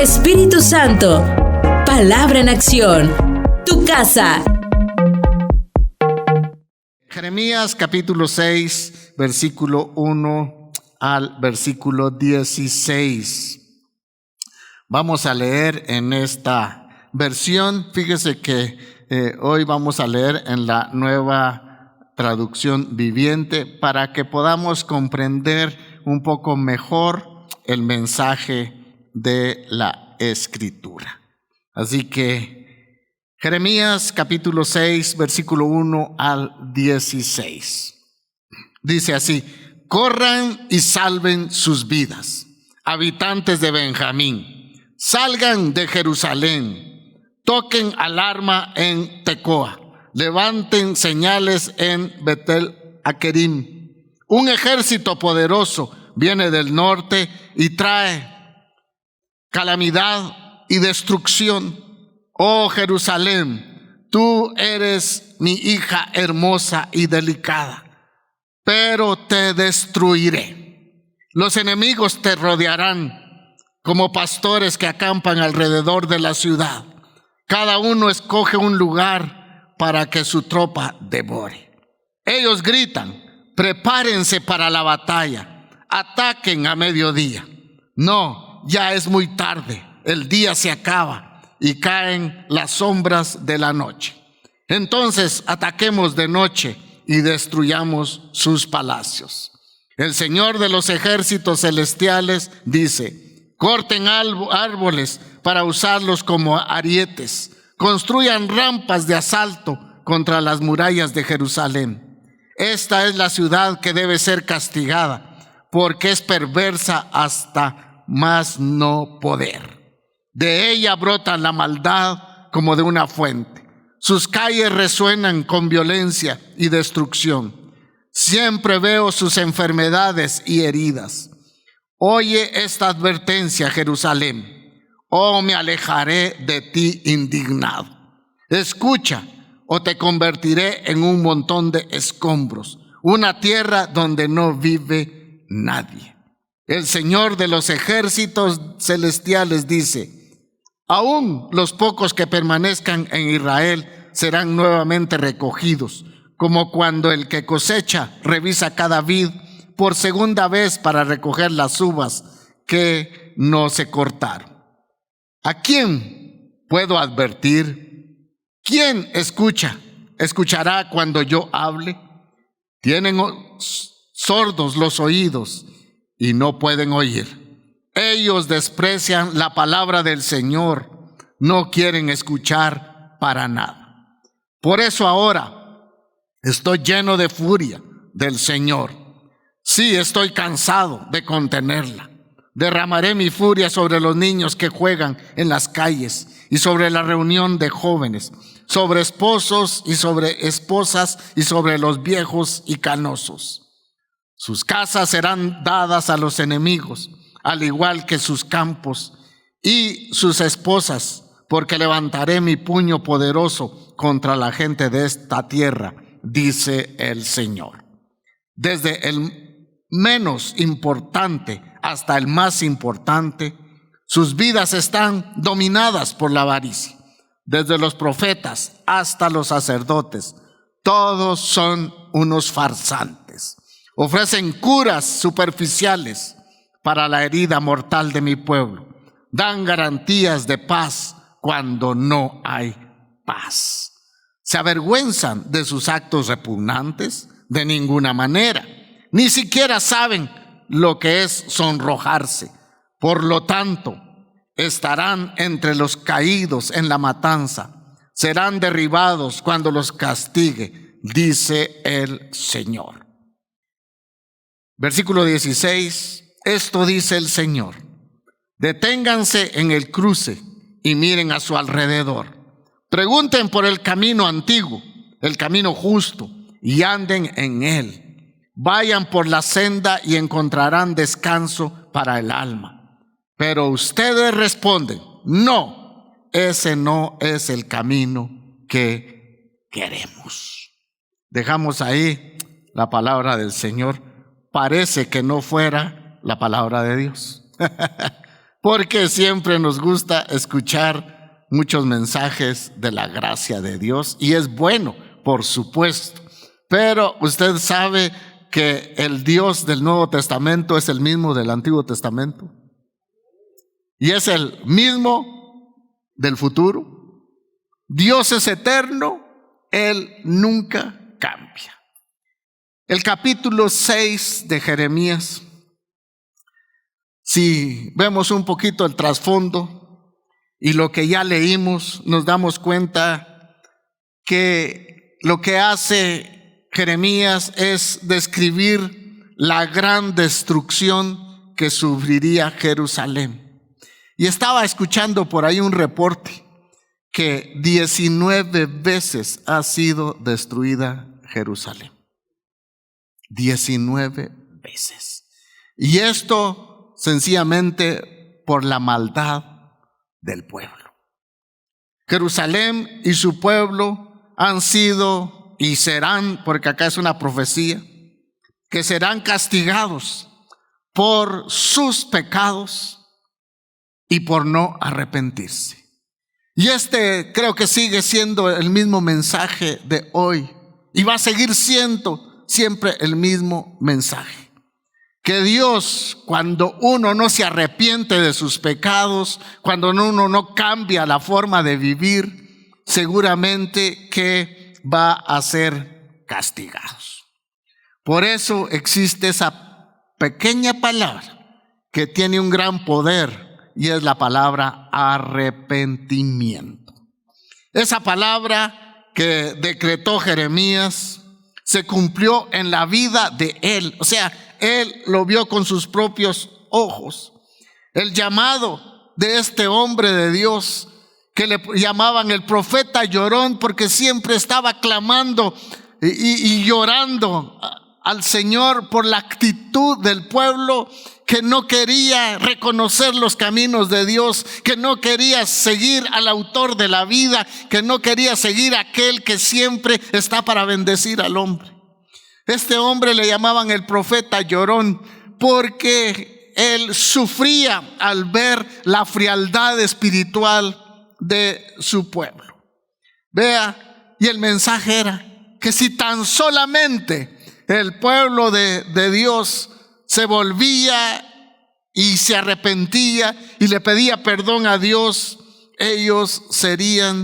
Espíritu Santo, palabra en acción. Tu casa. Jeremías capítulo 6, versículo 1 al versículo 16. Vamos a leer en esta versión. Fíjese que hoy vamos a leer en la nueva traducción viviente para que podamos comprender un poco mejor el mensaje de la Escritura. Así que Jeremías capítulo 6, versículo 1 al 16. Dice así: corran y salven sus vidas, habitantes de Benjamín, salgan de Jerusalén, toquen alarma en Tecoa, levanten señales en Betel Aquerim. Un ejército poderoso viene del norte y trae calamidad y destrucción. Oh Jerusalén, tú eres mi hija hermosa y delicada, pero te destruiré. Los enemigos te rodearán como pastores que acampan alrededor de la ciudad. Cada uno escoge un lugar para que su tropa devore. Ellos gritan: prepárense para la batalla, ataquen a mediodía. No, ya es muy tarde, el día se acaba y caen las sombras de la noche. Entonces ataquemos de noche y destruyamos sus palacios. El Señor de los ejércitos celestiales dice: corten árboles para usarlos como arietes, construyan rampas de asalto contra las murallas de Jerusalén. Esta es la ciudad que debe ser castigada, porque es perversa hasta más no poder. De ella brota la maldad como de una fuente. Sus calles resuenan con violencia y destrucción. Siempre veo sus enfermedades y heridas. Oye esta advertencia, Jerusalén: oh, me alejaré de ti indignado. Escucha, o te convertiré en un montón de escombros, una tierra donde no vive nadie. El Señor de los ejércitos celestiales dice: aún los pocos que permanezcan en Israel serán nuevamente recogidos, como cuando el que cosecha revisa cada vid por segunda vez para recoger las uvas que no se cortaron. ¿A quién puedo advertir? ¿Quién escuchará cuando yo hable? Tienen sordos los oídos y no pueden oír. Ellos desprecian la palabra del Señor, no quieren escuchar para nada. Por eso ahora estoy lleno de furia del Señor. Sí, estoy cansado de contenerla. Derramaré mi furia sobre los niños que juegan en las calles y sobre la reunión de jóvenes, sobre esposos y sobre esposas y sobre los viejos y canosos. Sus casas serán dadas a los enemigos, al igual que sus campos y sus esposas, porque levantaré mi puño poderoso contra la gente de esta tierra, dice el Señor. Desde el menos importante hasta el más importante, sus vidas están dominadas por la avaricia. Desde los profetas hasta los sacerdotes, todos son unos farsantes. Ofrecen curas superficiales para la herida mortal de mi pueblo. Dan garantías de paz cuando no hay paz. ¿Se avergüenzan de sus actos repugnantes? De ninguna manera. Ni siquiera saben lo que es sonrojarse. Por lo tanto, estarán entre los caídos en la matanza. Serán derribados cuando los castigue, dice el Señor. Versículo 16, esto dice el Señor: deténganse en el cruce y miren a su alrededor. Pregunten por el camino antiguo, el camino justo, y anden en él. Vayan por la senda y encontrarán descanso para el alma. Pero ustedes responden: no, ese no es el camino que queremos. Dejamos ahí la palabra del Señor. Parece que no fuera la palabra de Dios. porque siempre nos gusta escuchar muchos mensajes de la gracia de Dios, y es bueno, por supuesto, pero usted sabe que el Dios del Nuevo Testamento es el mismo del Antiguo Testamento, y es el mismo del futuro. Dios es eterno, Él nunca cambia. El capítulo 6 de Jeremías, si vemos un poquito el trasfondo y lo que ya leímos, nos damos cuenta que lo que hace Jeremías es describir la gran destrucción que sufriría Jerusalén. Y estaba escuchando por ahí un reporte que 19 veces ha sido destruida Jerusalén. 19 veces. Y esto sencillamente por la maldad del pueblo. Jerusalén y su pueblo han sido y serán, porque acá es una profecía, que serán castigados por sus pecados y por no arrepentirse. Y creo que sigue siendo el mismo mensaje de hoy, y va a seguir siendo siempre el mismo mensaje. Que Dios, cuando uno no se arrepiente de sus pecados, cuando uno no cambia la forma de vivir, seguramente que va a ser castigados. Por eso existe esa pequeña palabra que tiene un gran poder, y es la palabra arrepentimiento. Esa palabra que decretó Jeremías se cumplió en la vida de él. O sea, él lo vio con sus propios ojos. El llamado de este hombre de Dios, que le llamaban el profeta llorón, porque siempre estaba clamando y llorando al Señor por la actitud del pueblo que no quería reconocer los caminos de Dios, que no quería seguir al autor de la vida, que no quería seguir a aquel que siempre está para bendecir al hombre. Este hombre le llamaban el profeta llorón, porque él sufría al ver la frialdad espiritual de su pueblo. Vea, y el mensaje era que si tan solamente el pueblo de Dios se volvía y se arrepentía y le pedía perdón a Dios, ellos sería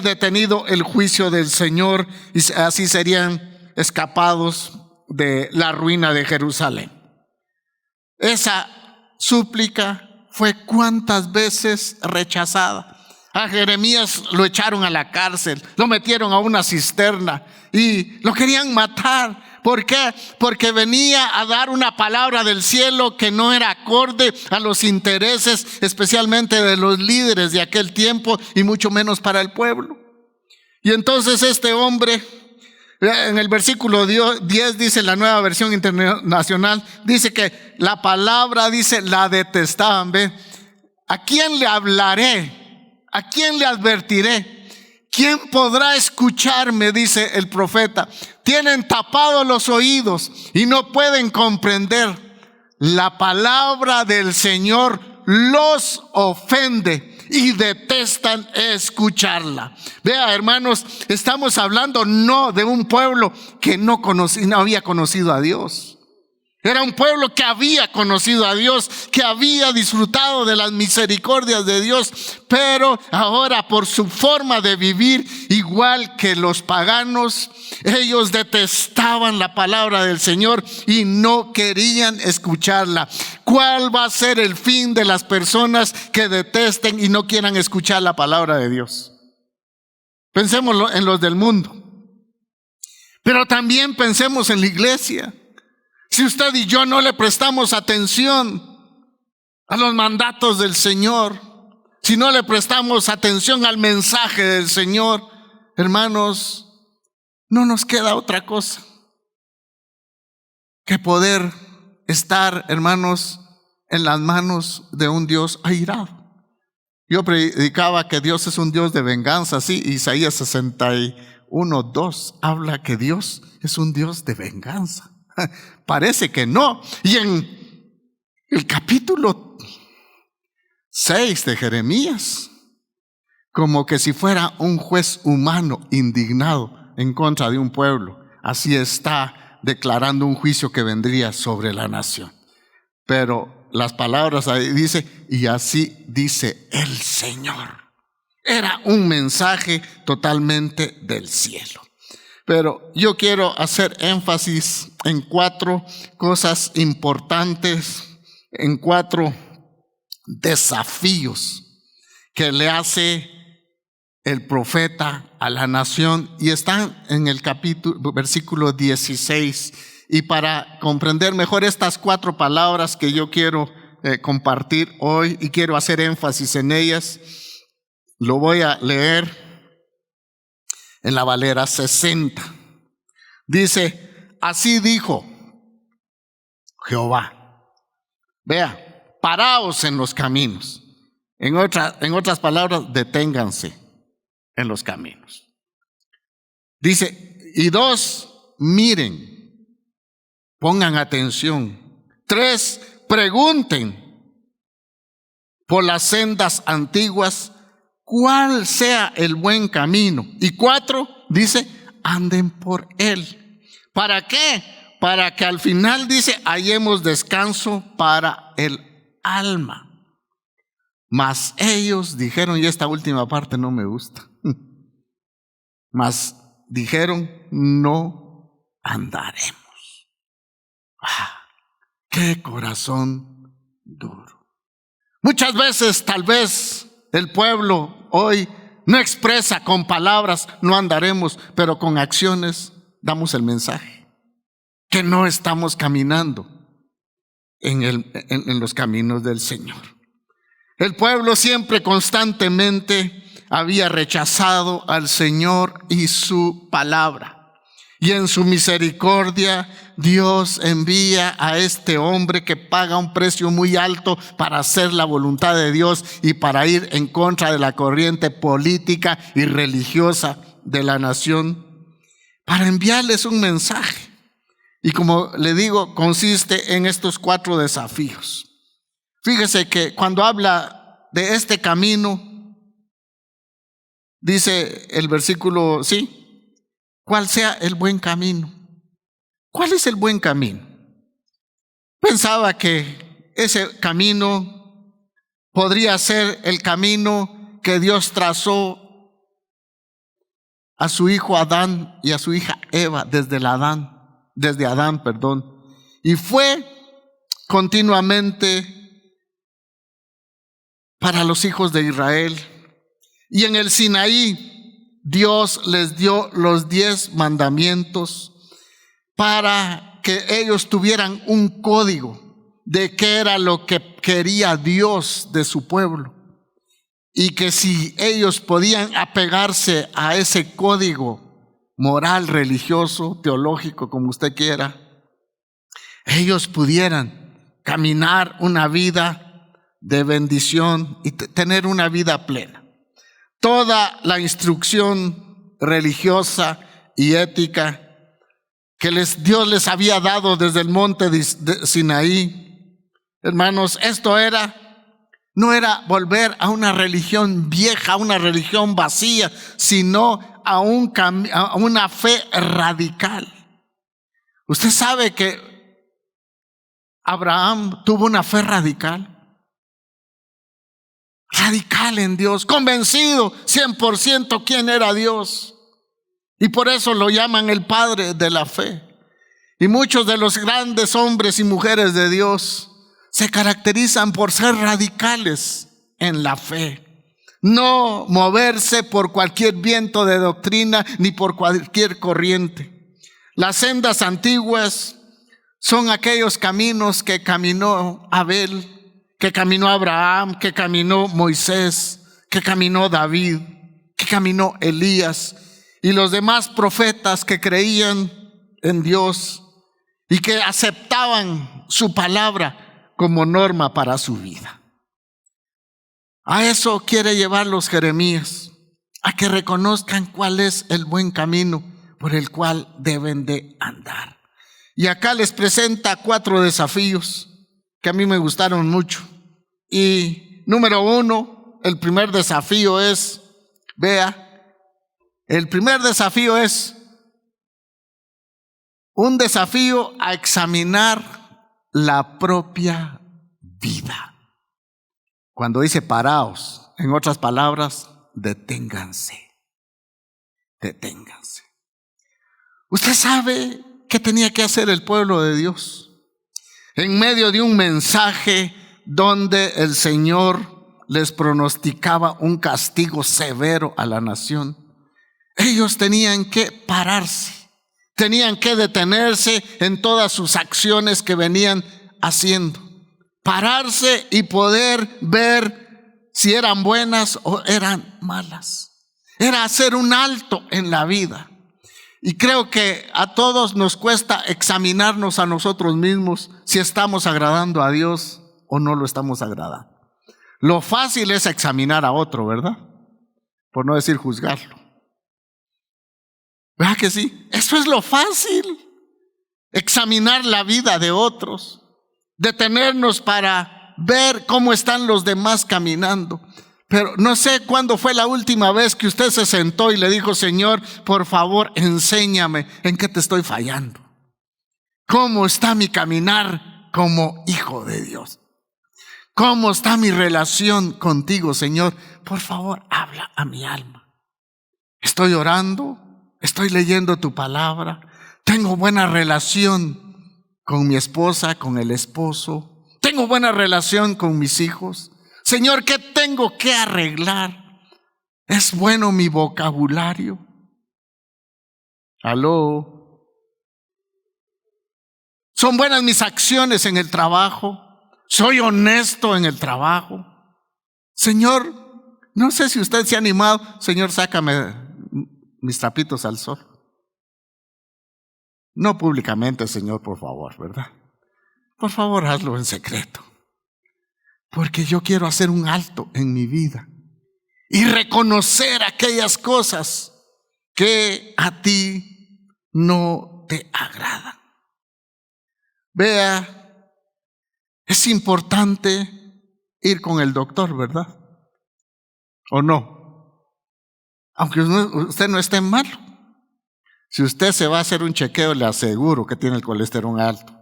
detenido el juicio del Señor, y así serían escapados de la ruina de Jerusalén. Esa súplica fue cuántas veces rechazada. A Jeremías lo echaron a la cárcel, lo metieron a una cisterna y lo querían matar. ¿Por qué? Porque venía a dar una palabra del cielo que no era acorde a los intereses, especialmente de los líderes de aquel tiempo, y mucho menos para el pueblo. Y entonces este hombre, en el versículo 10 dice, la Nueva Versión Internacional, dice que la palabra, dice, la detestaban. ¿Ve? ¿A quién le hablaré? ¿A quién le advertiré? ¿Quién podrá escucharme?, dice el profeta. Tienen tapados los oídos y no pueden comprender. La palabra del Señor los ofende y detestan escucharla. Vea, hermanos, estamos hablando no de un pueblo que no había conocido a Dios. Era un pueblo que había conocido a Dios, que había disfrutado de las misericordias de Dios, pero ahora por su forma de vivir, igual que los paganos, ellos detestaban la palabra del Señor y no querían escucharla. ¿Cuál va a ser el fin de las personas que detesten y no quieran escuchar la palabra de Dios? Pensemos en los del mundo, pero también pensemos en la iglesia. Si usted y yo no le prestamos atención a los mandatos del Señor, si no le prestamos atención al mensaje del Señor, hermanos, no nos queda otra cosa que poder estar, hermanos, en las manos de un Dios airado. Yo predicaba que Dios es un Dios de venganza, sí, Isaías 61:2 habla que Dios es un Dios de venganza. Parece que no. Y en el capítulo 6 de Jeremías, como que si fuera un juez humano indignado en contra de un pueblo. Así está declarando un juicio que vendría sobre la nación. Pero las palabras ahí dice, y así dice el Señor. Era un mensaje totalmente del cielo. Pero yo quiero hacer énfasis en 4 cosas importantes, en 4 desafíos que le hace el profeta a la nación, y están en el versículo 16. Y para comprender mejor estas 4 palabras que yo quiero compartir hoy y quiero hacer énfasis en ellas, lo voy a leer en la Valera 60. Dice, así dijo Jehová. Vea, paraos en los caminos. En otras palabras, deténganse en los caminos. Dice, y 2, miren, pongan atención. 3, pregunten por las sendas antiguas cuál sea el buen camino. Y 4, dice, anden por él. ¿Para qué? Para que al final, dice, hallemos descanso para el alma. Mas ellos dijeron, y esta última parte no me gusta, mas dijeron, no andaremos. ¡Qué corazón duro! Muchas veces, tal vez, el pueblo hoy no expresa con palabras, no andaremos, pero con acciones damos el mensaje, que no estamos caminando en los caminos del Señor. El pueblo siempre constantemente había rechazado al Señor y su palabra. Y en su misericordia Dios envía a este hombre que paga un precio muy alto para hacer la voluntad de Dios y para ir en contra de la corriente política y religiosa de la nación, para enviarles un mensaje. Y como le digo, consiste en estos 4 desafíos. Fíjese que cuando habla de este camino, dice el versículo, sí, ¿cuál sea el buen camino? ¿Cuál es el buen camino? Pensaba que ese camino podría ser el camino que Dios trazó a su hijo Adán y a su hija Eva desde Adán, y fue continuamente para los hijos de Israel. Y en el Sinaí Dios les dio los 10 mandamientos para que ellos tuvieran un código de qué era lo que quería Dios de su pueblo, y que si ellos podían apegarse a ese código moral, religioso, teológico, como usted quiera, ellos pudieran caminar una vida de bendición y tener una vida plena. Toda la instrucción religiosa y ética que Dios les había dado desde el monte de Sinaí, hermanos, esto no era volver a una religión vieja, a una religión vacía, sino a una fe radical. Usted sabe que Abraham tuvo una fe radical en Dios, convencido 100% quién era Dios, y por eso lo llaman el padre de la fe. Y muchos de los grandes hombres y mujeres de Dios se caracterizan por ser radicales en la fe, no moverse por cualquier viento de doctrina ni por cualquier corriente. Las sendas antiguas son aquellos caminos que caminó Abel, que caminó Abraham, que caminó Moisés, que caminó David, que caminó Elías y los demás profetas que creían en Dios y que aceptaban su palabra como norma para su vida. A eso quiere llevarlos Jeremías, a que reconozcan cuál es el buen camino por el cual deben de andar. Y acá les presenta 4 desafíos que a mí me gustaron mucho. Y número 1, el primer desafío es, el primer desafío es un desafío a examinar la propia vida. Cuando dice paraos, en otras palabras, deténganse. Usted sabe qué tenía que hacer el pueblo de Dios en medio de un mensaje donde el Señor les pronosticaba un castigo severo a la nación. Ellos tenían que pararse, tenían que detenerse en todas sus acciones que venían haciendo, pararse y poder ver si eran buenas o eran malas. Era hacer un alto en la vida. Y creo que a todos nos cuesta examinarnos a nosotros mismos si estamos agradando a Dios o no lo estamos agradando. Lo fácil es examinar a otro, ¿verdad? Por no decir juzgarlo. ¿Verdad que sí? Eso es lo fácil. Examinar la vida de otros. Detenernos para ver cómo están los demás caminando. Pero no sé cuándo fue la última vez que usted se sentó y le dijo: Señor, por favor, enséñame en qué te estoy fallando. ¿Cómo está mi caminar como hijo de Dios? ¿Cómo está mi relación contigo, Señor? Por favor, habla a mi alma. Estoy orando, estoy leyendo tu palabra, tengo buena relación con mi esposa, con el esposo, tengo buena relación con mis hijos. Señor, ¿qué tengo que arreglar? ¿Es bueno mi vocabulario? ¿Aló? ¿Son buenas mis acciones en el trabajo? ¿Soy honesto en el trabajo? Señor, no sé si usted se ha animado. Señor, sácame mis trapitos al sol. No públicamente, Señor, por favor, ¿verdad? Por favor, hazlo en secreto. Porque yo quiero hacer un alto en mi vida y reconocer aquellas cosas que a ti no te agradan. Vea, es importante ir con el doctor, ¿verdad? ¿O no? Aunque usted no esté malo. Si usted se va a hacer un chequeo, le aseguro que tiene el colesterol alto.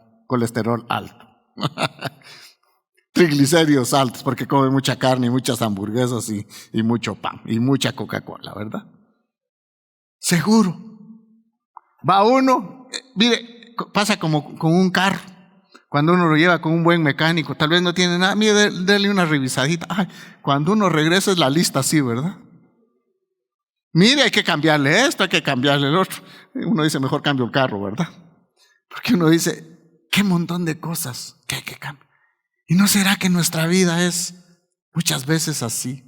Triglicéridos altos, porque come mucha carne y muchas hamburguesas y mucho pan y mucha Coca-Cola, ¿verdad? Seguro. Va uno, mire, pasa como con un carro. Cuando uno lo lleva con un buen mecánico, tal vez no tiene nada, mire, dele una revisadita. Ay, cuando uno regresa es la lista así, ¿verdad? Mire, hay que cambiarle esto, hay que cambiarle el otro. Uno dice, mejor cambio el carro, ¿verdad? Porque uno dice, qué montón de cosas que hay que cambiar. ¿Y no será que nuestra vida es muchas veces así?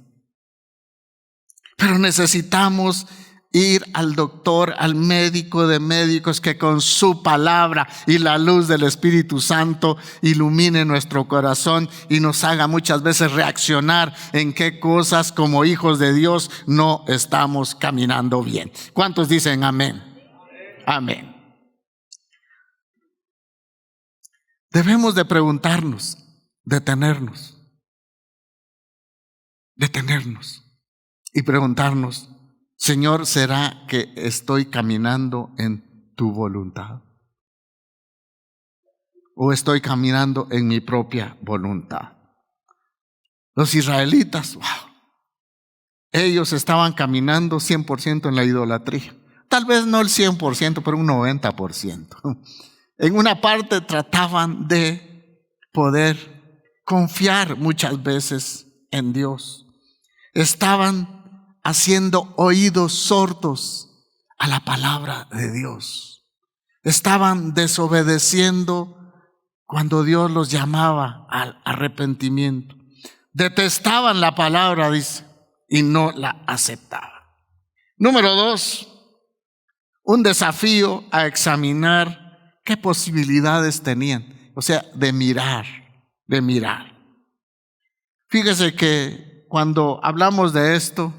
Pero necesitamos ir al doctor, al médico de médicos, que con su palabra y la luz del Espíritu Santo ilumine nuestro corazón y nos haga muchas veces reaccionar en qué cosas como hijos de Dios no estamos caminando bien. ¿Cuántos dicen amén? Amén. Debemos de preguntarnos, detenernos y preguntarnos: Señor, ¿será que estoy caminando en tu voluntad? ¿O estoy caminando en mi propia voluntad? Los israelitas, wow, ellos estaban caminando 100% en la idolatría. Tal vez no el 100%, pero un 90%. En una parte trataban de poder confiar muchas veces en Dios. Estaban haciendo oídos sordos a la palabra de Dios. Estaban desobedeciendo cuando Dios los llamaba al arrepentimiento. Detestaban la palabra, dice, y no la aceptaban. Número 2, un desafío a examinar qué posibilidades tenían. O sea, de mirar. Fíjese que cuando hablamos de esto,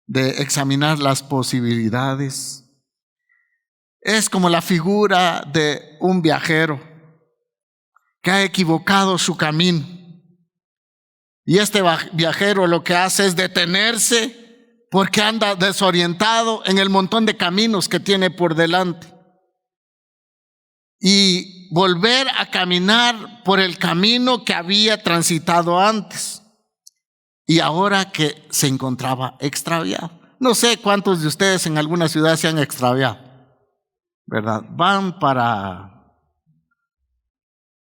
de examinar las posibilidades, es como la figura de un viajero que ha equivocado su camino Y este viajero lo que hace es detenerse porque anda desorientado en el montón de caminos que tiene por delante. Y volver a caminar por el camino que había transitado antes. Y ahora que se encontraba extraviado. No sé cuántos de ustedes en alguna ciudad se han extraviado, ¿verdad? Van para...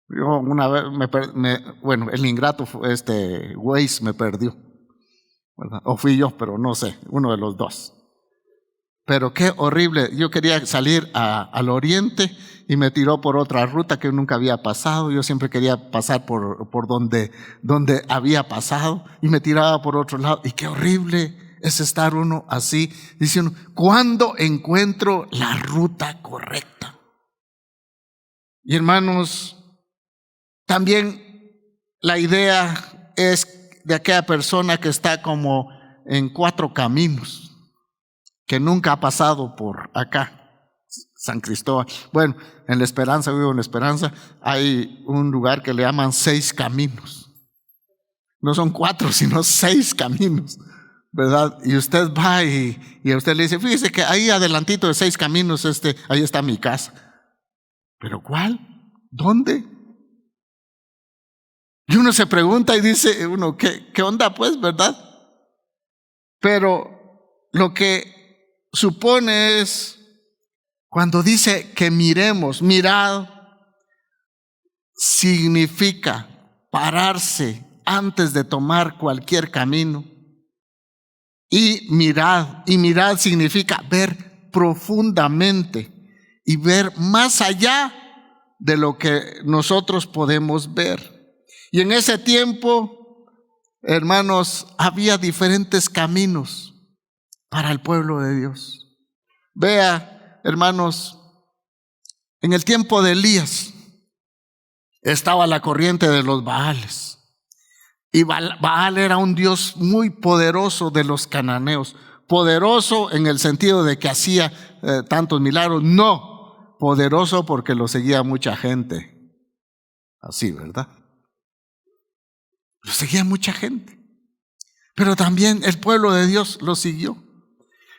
Yo una vez el ingrato Waze me perdió, ¿verdad? O fui yo, pero no sé, uno de los dos. Pero qué horrible, yo quería salir al oriente y me tiró por otra ruta que nunca había pasado. Yo siempre quería pasar por donde había pasado y me tiraba por otro lado. Y qué horrible es estar uno así, diciendo, ¿cuándo encuentro la ruta correcta? Y hermanos, también la idea es de aquella persona que está como en 4 caminos, que nunca ha pasado por acá, San Cristóbal. Bueno, en La Esperanza, vivo en La Esperanza, hay un lugar que le llaman 6 caminos. No son 4, sino 6 caminos, ¿verdad? Y usted va y a usted le dice, fíjese que ahí adelantito de 6 caminos, ahí está mi casa. ¿Pero cuál? ¿Dónde? Y uno se pregunta y dice, ¿qué onda pues, verdad? Pero lo que supone es, cuando dice que miremos, mirad, significa pararse antes de tomar cualquier camino. Y mirad significa ver profundamente y ver más allá de lo que nosotros podemos ver. Y en ese tiempo, hermanos, había diferentes caminos para el pueblo de Dios. Vea, hermanos, en el tiempo de Elías estaba la corriente de los Baales. Y Baal era un dios muy poderoso de los cananeos. Poderoso en el sentido de que hacía tantos milagros. No, poderoso porque lo seguía mucha gente. Así, ¿verdad? Lo seguía mucha gente. Pero también el pueblo de Dios lo siguió.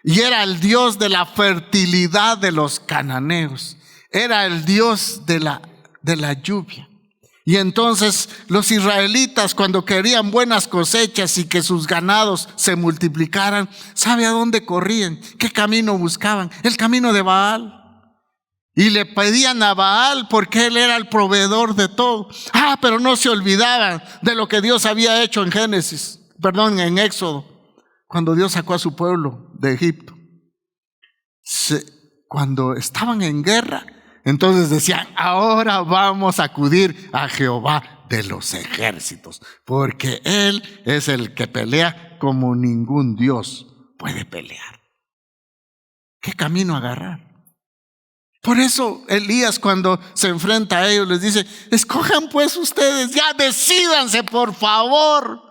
Y era el Dios de la fertilidad de los cananeos. Era el Dios de la lluvia. Y entonces los israelitas, cuando querían buenas cosechas y que sus ganados se multiplicaran, ¿sabe a dónde corrían? ¿Qué camino buscaban? El camino de Baal. Y le pedían a Baal porque él era el proveedor de todo. Pero no se olvidaban de lo que Dios había hecho en Éxodo, cuando Dios sacó a su pueblo de Egipto. Cuando estaban en guerra, entonces decían, ahora vamos a acudir a Jehová de los ejércitos, porque Él es el que pelea como ningún Dios puede pelear. ¿Qué camino agarrar? Por eso Elías, cuando se enfrenta a ellos, les dice, escojan pues ustedes, ya decídanse por favor.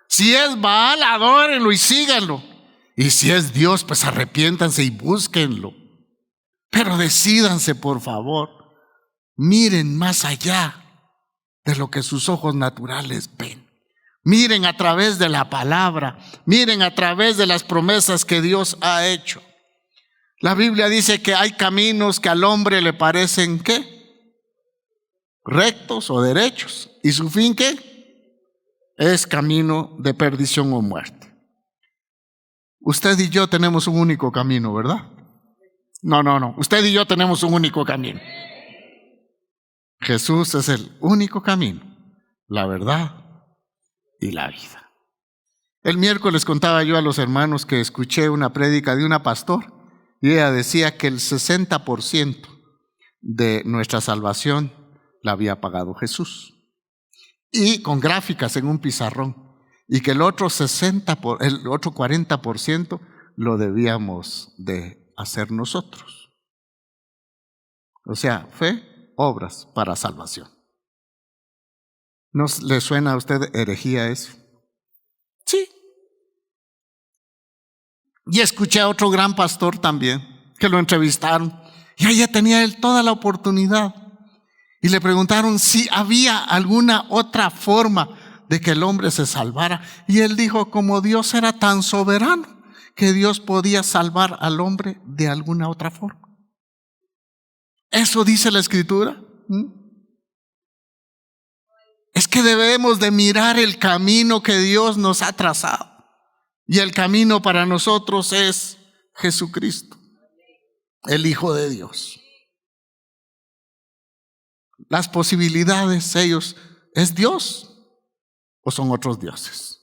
Si es Baal, adórenlo y síganlo. Y si es Dios, pues arrepiéntanse y búsquenlo. Pero decídanse por favor. Miren más allá de lo que sus ojos naturales ven. Miren a través de la palabra. Miren a través de las promesas que Dios ha hecho. La Biblia dice que hay caminos que al hombre le parecen, ¿qué? Rectos o derechos. ¿Y su fin qué? Es camino de perdición o muerte. Usted y yo tenemos un único camino, ¿verdad? No. Usted y yo tenemos un único camino. Jesús es el único camino, la verdad y la vida. El miércoles contaba yo a los hermanos que escuché una prédica de una pastora y ella decía que el 60% de nuestra salvación la había pagado Jesús. Y con gráficas en un pizarrón. Y que el otro 40% lo debíamos de hacer nosotros. O sea, fe, obras para salvación. ¿No le suena a usted herejía eso? Sí. Y escuché a otro gran pastor también, que lo entrevistaron. Y ahí ya tenía él toda la oportunidad. Y le preguntaron si había alguna otra forma de que el hombre se salvara. Y él dijo, como Dios era tan soberano, que Dios podía salvar al hombre de alguna otra forma. Eso dice la Escritura. Es que debemos de mirar el camino que Dios nos ha trazado. Y el camino para nosotros es Jesucristo, el Hijo de Dios. Las posibilidades, ellos, ¿es Dios o son otros dioses?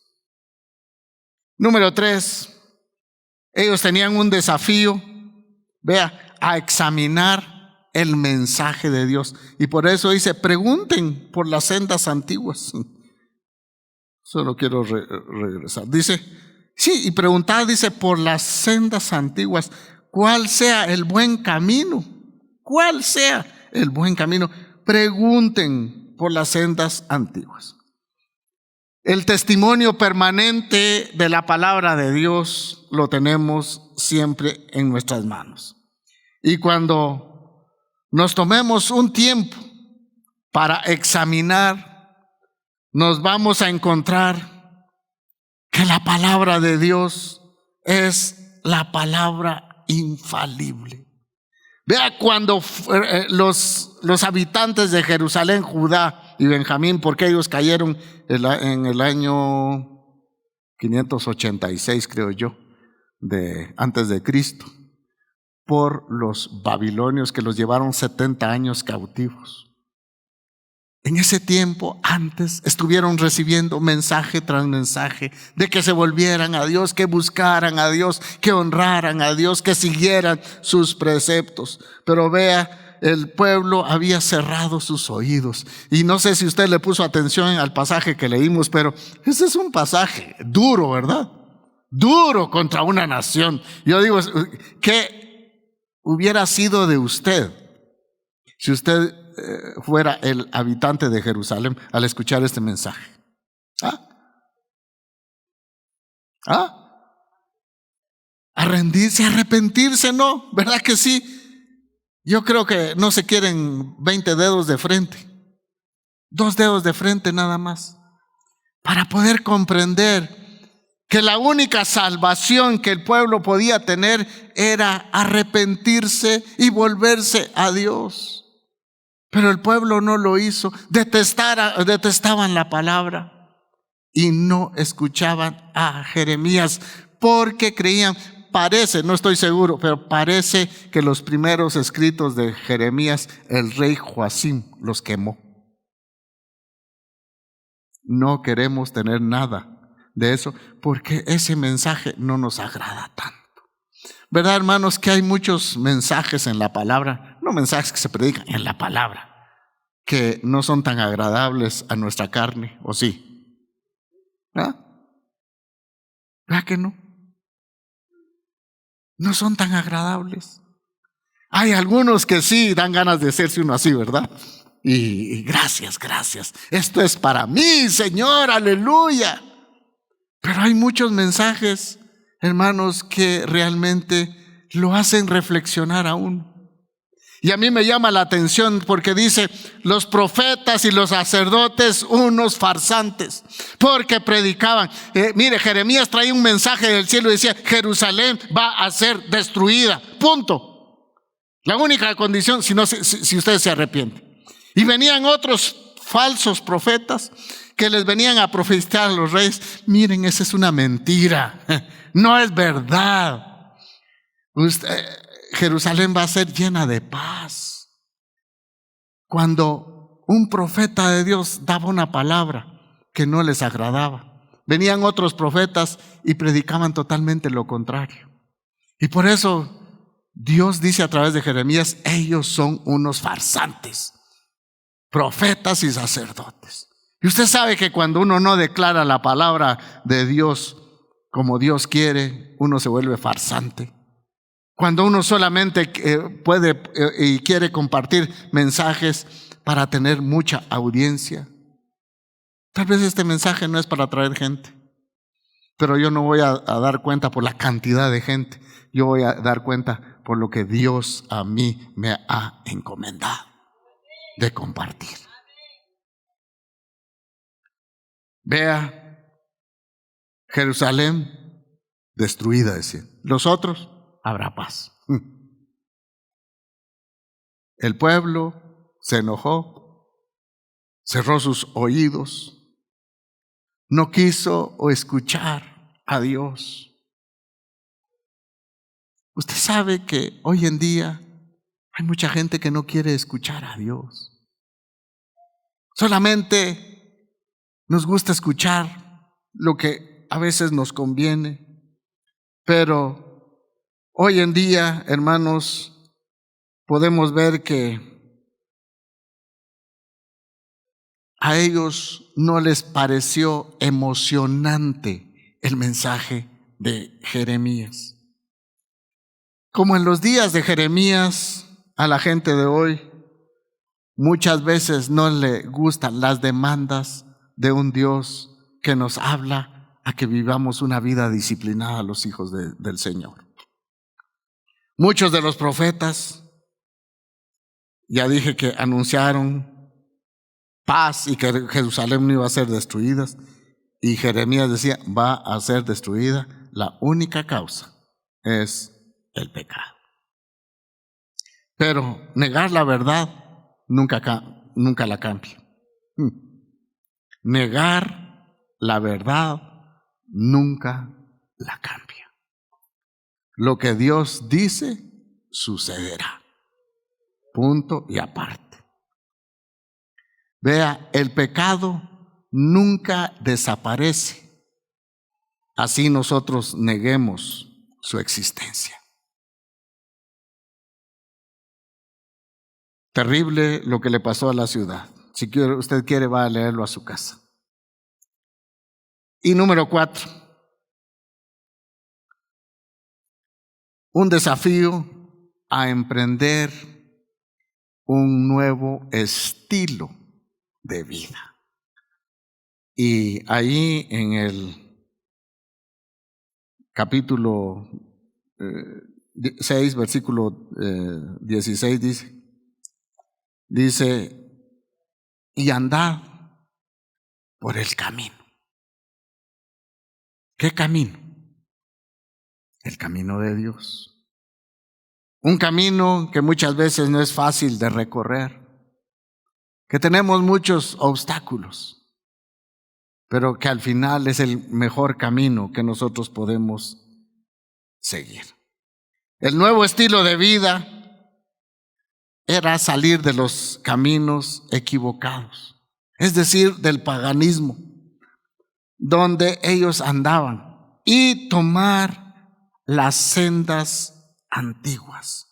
Número 3, ellos tenían un desafío, vea, a examinar el mensaje de Dios. Y por eso dice, pregunten por las sendas antiguas. Solo quiero regresar. Dice, sí, y preguntad, dice, por las sendas antiguas, ¿cuál sea el buen camino? ¿Cuál sea el buen camino? Pregunten por las sendas antiguas. El testimonio permanente de la palabra de Dios lo tenemos siempre en nuestras manos. Y cuando nos tomemos un tiempo para examinar, nos vamos a encontrar que la palabra de Dios es la palabra infalible. Vea cuando los habitantes de Jerusalén, Judá y Benjamín, porque ellos cayeron en el año 586, creo yo, antes de Cristo, por los babilonios que los llevaron 70 años cautivos. En ese tiempo, antes, estuvieron recibiendo mensaje tras mensaje de que se volvieran a Dios, que buscaran a Dios, que honraran a Dios, que siguieran sus preceptos. Pero vea, el pueblo había cerrado sus oídos. Y no sé si usted le puso atención al pasaje que leímos, pero ese es un pasaje duro, ¿verdad? Duro contra una nación. Yo digo, ¿qué hubiera sido de usted si usted fuera el habitante de Jerusalén al escuchar este mensaje? A rendirse, a arrepentirse, ¿no? ¿Verdad que sí? Yo creo que no se quieren 20 dedos de frente, 2 dedos de frente nada más, para poder comprender que la única salvación que el pueblo podía tener era arrepentirse y volverse a Dios. Pero el pueblo no lo hizo, detestaban la palabra y no escuchaban a Jeremías porque creían, parece, no estoy seguro, pero parece que los primeros escritos de Jeremías, el rey Joacim los quemó. No queremos tener nada de eso porque ese mensaje no nos agrada tanto. ¿Verdad, hermanos, que hay muchos mensajes en la palabra? No mensajes que se predican en la palabra, que no son tan agradables a nuestra carne, ¿o sí? ¿Verdad que no? No son tan agradables. Hay algunos que sí dan ganas de hacerse uno así, ¿verdad? Y gracias, gracias. Esto es para mí, Señor, aleluya. Pero hay muchos mensajes, hermanos, que realmente lo hacen reflexionar a uno. Y a mí me llama la atención porque dice, los profetas y los sacerdotes, unos farsantes, porque predicaban. Mire, Jeremías traía un mensaje del cielo y decía, Jerusalén va a ser destruida, punto. La única condición, si usted se arrepiente. Y venían otros falsos profetas que les venían a profetizar a los reyes, miren, esa es una mentira, no es verdad. Jerusalén va a ser llena de paz. Cuando un profeta de Dios daba una palabra que no les agradaba, venían otros profetas y predicaban totalmente lo contrario. Y por eso Dios dice a través de Jeremías, ellos son unos farsantes, profetas y sacerdotes. Y usted sabe que cuando uno no declara la palabra de Dios como Dios quiere, uno se vuelve farsante. Cuando uno solamente puede y quiere compartir mensajes para tener mucha audiencia. Tal vez este mensaje no es para atraer gente, pero yo no voy a dar cuenta por la cantidad de gente. Yo voy a dar cuenta por lo que Dios a mí me ha encomendado de compartir. Vea, Jerusalén destruida, decía. Los otros, habrá paz. El pueblo se enojó, cerró sus oídos, no quiso escuchar a Dios. Usted sabe que hoy en día hay mucha gente que no quiere escuchar a Dios. Solamente nos gusta escuchar lo que a veces nos conviene. Pero hoy en día, hermanos, podemos ver que a ellos no les pareció emocionante el mensaje de Jeremías. Como en los días de Jeremías, a la gente de hoy muchas veces no le gustan las demandas de un Dios que nos habla a que vivamos una vida disciplinada a los hijos del Señor. Muchos de los profetas, ya dije que anunciaron paz y que Jerusalén no iba a ser destruida, y Jeremías decía, va a ser destruida. La única causa es el pecado. Pero negar la verdad nunca la cambia. Negar la verdad nunca la cambia. Lo que Dios dice sucederá. Punto y aparte. Vea, el pecado nunca desaparece. Así nosotros neguemos su existencia. Terrible lo que le pasó a la ciudad. Si usted quiere, va a leerlo a su casa. Y número 4. Un desafío a emprender un nuevo estilo de vida. Y ahí en el capítulo 6, versículo 16 dice, y andad por el camino. ¿Qué camino? El camino de Dios. Un camino que muchas veces no es fácil de recorrer, que tenemos muchos obstáculos, pero que al final es el mejor camino que nosotros podemos seguir. El nuevo estilo de vida era salir de los caminos equivocados, es decir, del paganismo, donde ellos andaban, y tomar las sendas antiguas.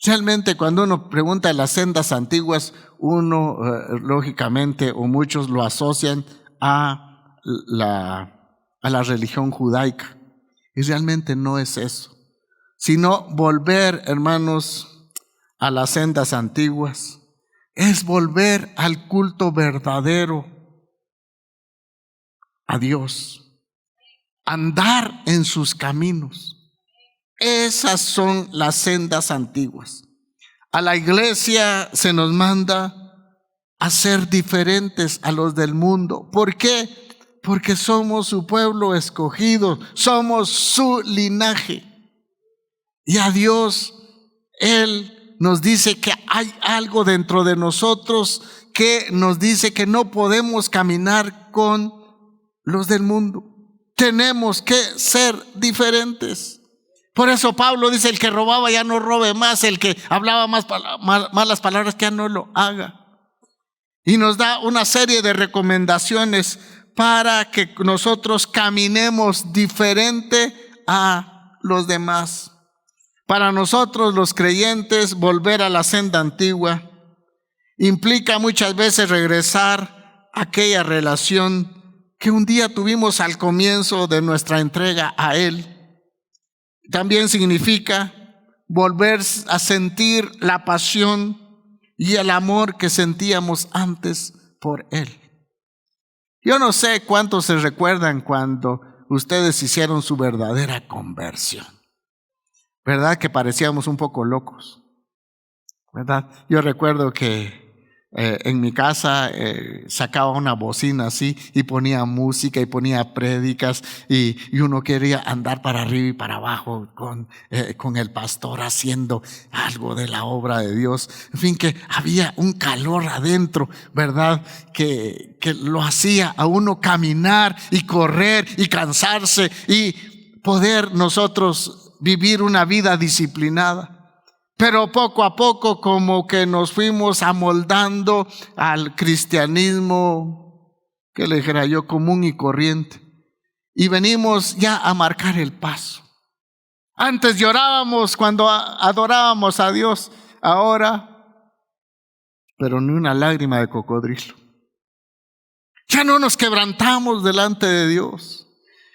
Realmente cuando uno pregunta de las sendas antiguas, uno lógicamente o muchos lo asocian a la religión judaica, y realmente no es eso, sino volver, hermanos, a las sendas antiguas es volver al culto verdadero a Dios, andar en sus caminos. Esas son las sendas antiguas. A la iglesia se nos manda a ser diferentes a los del mundo. ¿Por qué? Porque somos su pueblo escogido, somos su linaje. Y a Dios, Él nos dice que hay algo dentro de nosotros que nos dice que no podemos caminar con los del mundo. Tenemos que ser diferentes. Por eso Pablo dice, el que robaba ya no robe más, el que hablaba malas palabras que ya no lo haga. Y nos da una serie de recomendaciones para que nosotros caminemos diferente a los demás. Para nosotros los creyentes, volver a la senda antigua implica muchas veces regresar a aquella relación que un día tuvimos al comienzo de nuestra entrega a Él. También significa volver a sentir la pasión y el amor que sentíamos antes por Él. Yo no sé cuántos se recuerdan cuando ustedes hicieron su verdadera conversión. ¿Verdad que parecíamos un poco locos? ¿Verdad? Yo recuerdo que En mi casa sacaba una bocina así y ponía música y ponía prédicas y uno quería andar para arriba y para abajo con el pastor haciendo algo de la obra de Dios. En fin, que había un calor adentro, ¿verdad? Que lo hacía a uno caminar y correr y cansarse y poder nosotros vivir una vida disciplinada. Pero poco a poco como que nos fuimos amoldando al cristianismo, que le dijera yo, común y corriente. Y venimos ya a marcar el paso. Antes llorábamos cuando adorábamos a Dios, ahora, pero ni una lágrima de cocodrilo. Ya no nos quebrantamos delante de Dios.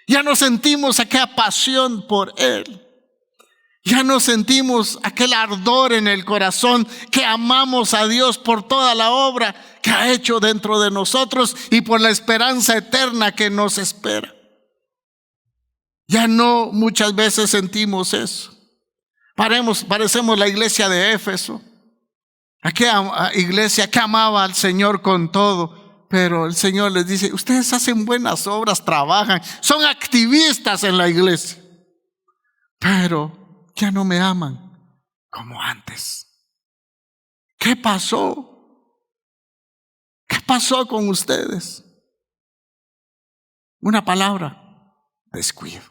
Ya no sentimos aquella pasión por Él. Ya no sentimos aquel ardor en el corazón que amamos a Dios por toda la obra que ha hecho dentro de nosotros y por la esperanza eterna que nos espera. Ya no muchas veces sentimos eso. Parecemos la iglesia de Éfeso, aquella iglesia que amaba al Señor con todo, pero el Señor les dice: ustedes hacen buenas obras, trabajan, son activistas en la iglesia, pero ya no me aman como antes. ¿Qué pasó? ¿Qué pasó con ustedes? Una palabra: descuido.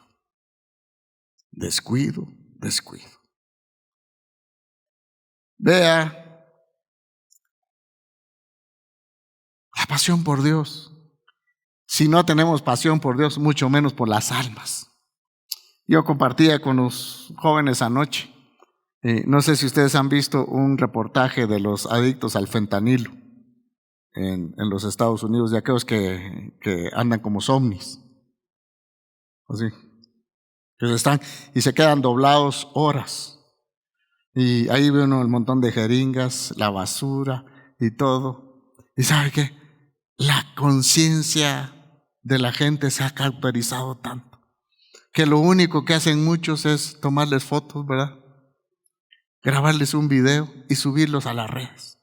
Descuido, descuido. Vea, la pasión por Dios. Si no tenemos pasión por Dios, mucho menos por las almas. Yo compartía con los jóvenes anoche. No sé si ustedes han visto un reportaje de los adictos al fentanilo en los Estados Unidos, de aquellos que andan como zombies. Así. Que están y se quedan doblados horas. Y ahí ve uno el montón de jeringas, la basura y todo. ¿Y sabe qué? La conciencia de la gente se ha cauterizado tanto que lo único que hacen muchos es tomarles fotos, ¿verdad? Grabarles un video y subirlos a las redes.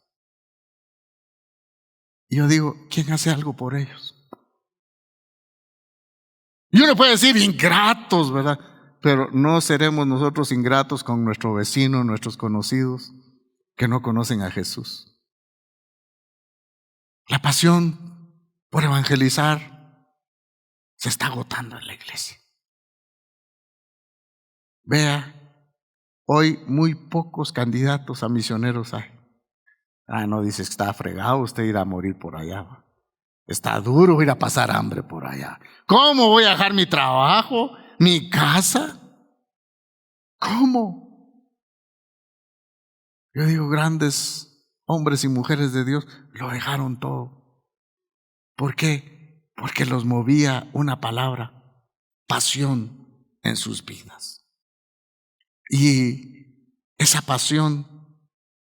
Y yo digo, ¿quién hace algo por ellos? Y uno puede decir ingratos, ¿verdad? Pero no seremos nosotros ingratos con nuestro vecino, nuestros conocidos que no conocen a Jesús. La pasión por evangelizar se está agotando en la iglesia. Vea, hoy muy pocos candidatos a misioneros hay. No, dices que está fregado usted ir a morir por allá. Está duro ir a pasar hambre por allá. ¿Cómo voy a dejar mi trabajo, mi casa? ¿Cómo? Yo digo, grandes hombres y mujeres de Dios lo dejaron todo. ¿Por qué? Porque los movía una palabra: pasión en sus vidas. Y esa pasión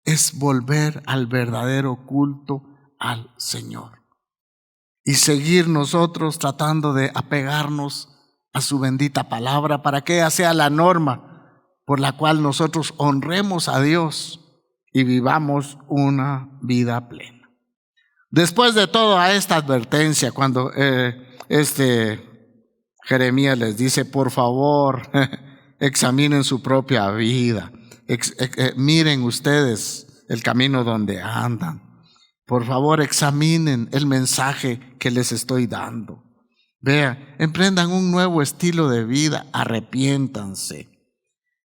es volver al verdadero culto al Señor y seguir nosotros tratando de apegarnos a su bendita palabra para que ella sea la norma por la cual nosotros honremos a Dios y vivamos una vida plena. Después de toda esta advertencia, cuando Jeremías les dice: por favor, examinen su propia vida, miren ustedes el camino donde andan. Por favor, examinen el mensaje que les estoy dando. Vean, emprendan un nuevo estilo de vida, arrepiéntanse.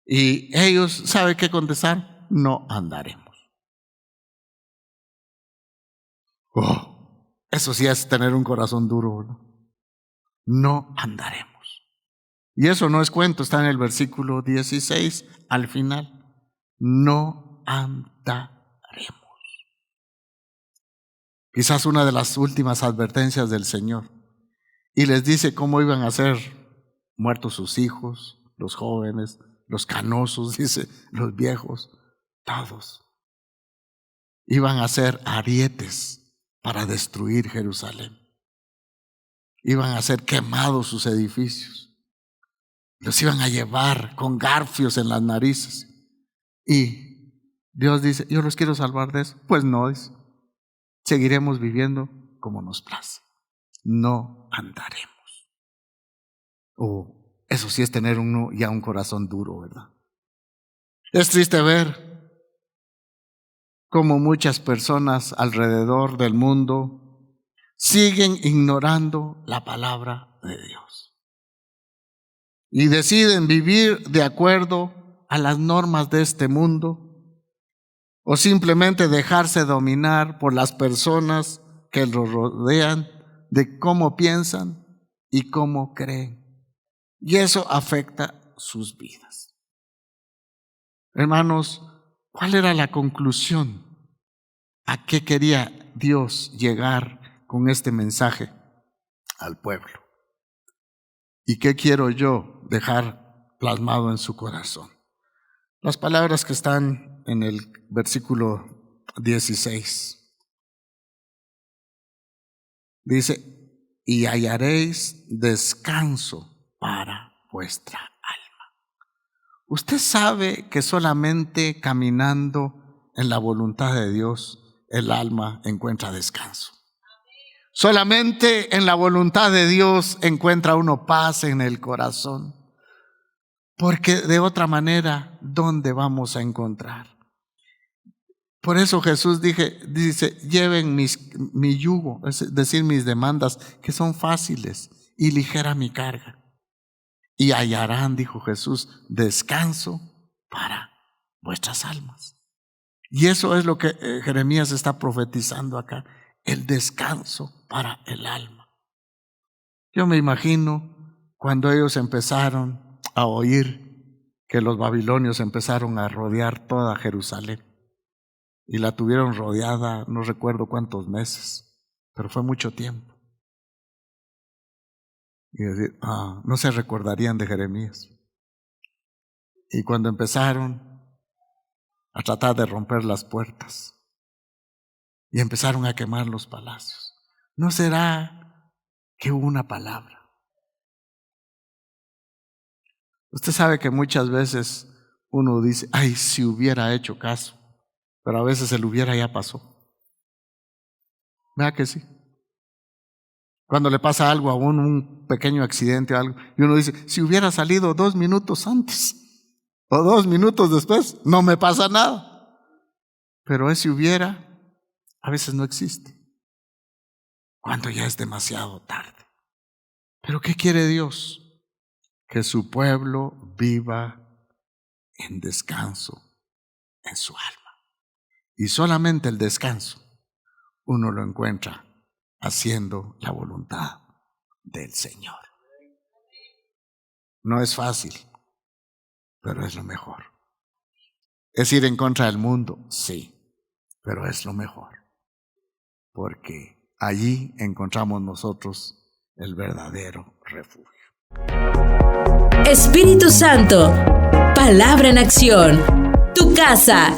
Y ellos, ¿sabe qué contestar? No andaremos. Eso sí es tener un corazón duro, ¿no? No andaremos. Y eso no es cuento, está en el versículo 16, al final. No andaremos. Quizás una de las últimas advertencias del Señor. Y les dice cómo iban a ser muertos sus hijos, los jóvenes, los canosos, dice, los viejos, todos. Iban a ser arietes para destruir Jerusalén. Iban a ser quemados sus edificios. Los iban a llevar con garfios en las narices. Y Dios dice: ¿yo los quiero salvar de eso? Pues no, dice. seguiremos viviendo como nos place. No andaremos. Eso sí es tener ya un corazón duro, ¿verdad? Es triste ver cómo muchas personas alrededor del mundo siguen ignorando la palabra de Dios y deciden vivir de acuerdo a las normas de este mundo o simplemente dejarse dominar por las personas que los rodean de cómo piensan y cómo creen. Y eso afecta sus vidas. Hermanos, ¿cuál era la conclusión? ¿A qué quería Dios llegar con este mensaje al pueblo? ¿Y qué quiero yo dejar plasmado en su corazón? Las palabras que están en el versículo 16. Dice, y hallaréis descanso para vuestra alma. Usted sabe que solamente caminando en la voluntad de Dios, el alma encuentra descanso. Solamente en la voluntad de Dios encuentra uno paz en el corazón. Porque de otra manera, ¿dónde vamos a encontrar? Por eso Jesús dice, lleven mi yugo, es decir, mis demandas, que son fáciles, y ligera mi carga. Y hallarán, dijo Jesús, descanso para vuestras almas. Y eso es lo que Jeremías está profetizando acá, el descanso para el alma. Yo me imagino cuando ellos empezaron a oír que los babilonios empezaron a rodear toda Jerusalén. Y la tuvieron rodeada, no recuerdo cuántos meses, pero fue mucho tiempo. Y decir, no se recordarían de Jeremías. Y cuando empezaron a tratar de romper las puertas y empezaron a quemar los palacios, ¿no será que hubo una palabra? Usted sabe que muchas veces uno dice, ay, si hubiera hecho caso. Pero a veces el hubiera ya pasó. ¿Verdad que sí? Cuando le pasa algo a uno, un pequeño accidente o algo, y uno dice, si hubiera salido 2 minutos antes o 2 minutos después, no me pasa nada. Pero ese hubiera a veces no existe. Cuando ya es demasiado tarde. ¿Pero qué quiere Dios? Que su pueblo viva en descanso en su alma. Y solamente el descanso uno lo encuentra haciendo la voluntad del Señor. No es fácil, pero es lo mejor. ¿Es ir en contra del mundo? Sí, pero es lo mejor. Porque allí encontramos nosotros el verdadero refugio. Espíritu Santo, palabra en acción. Tu casa.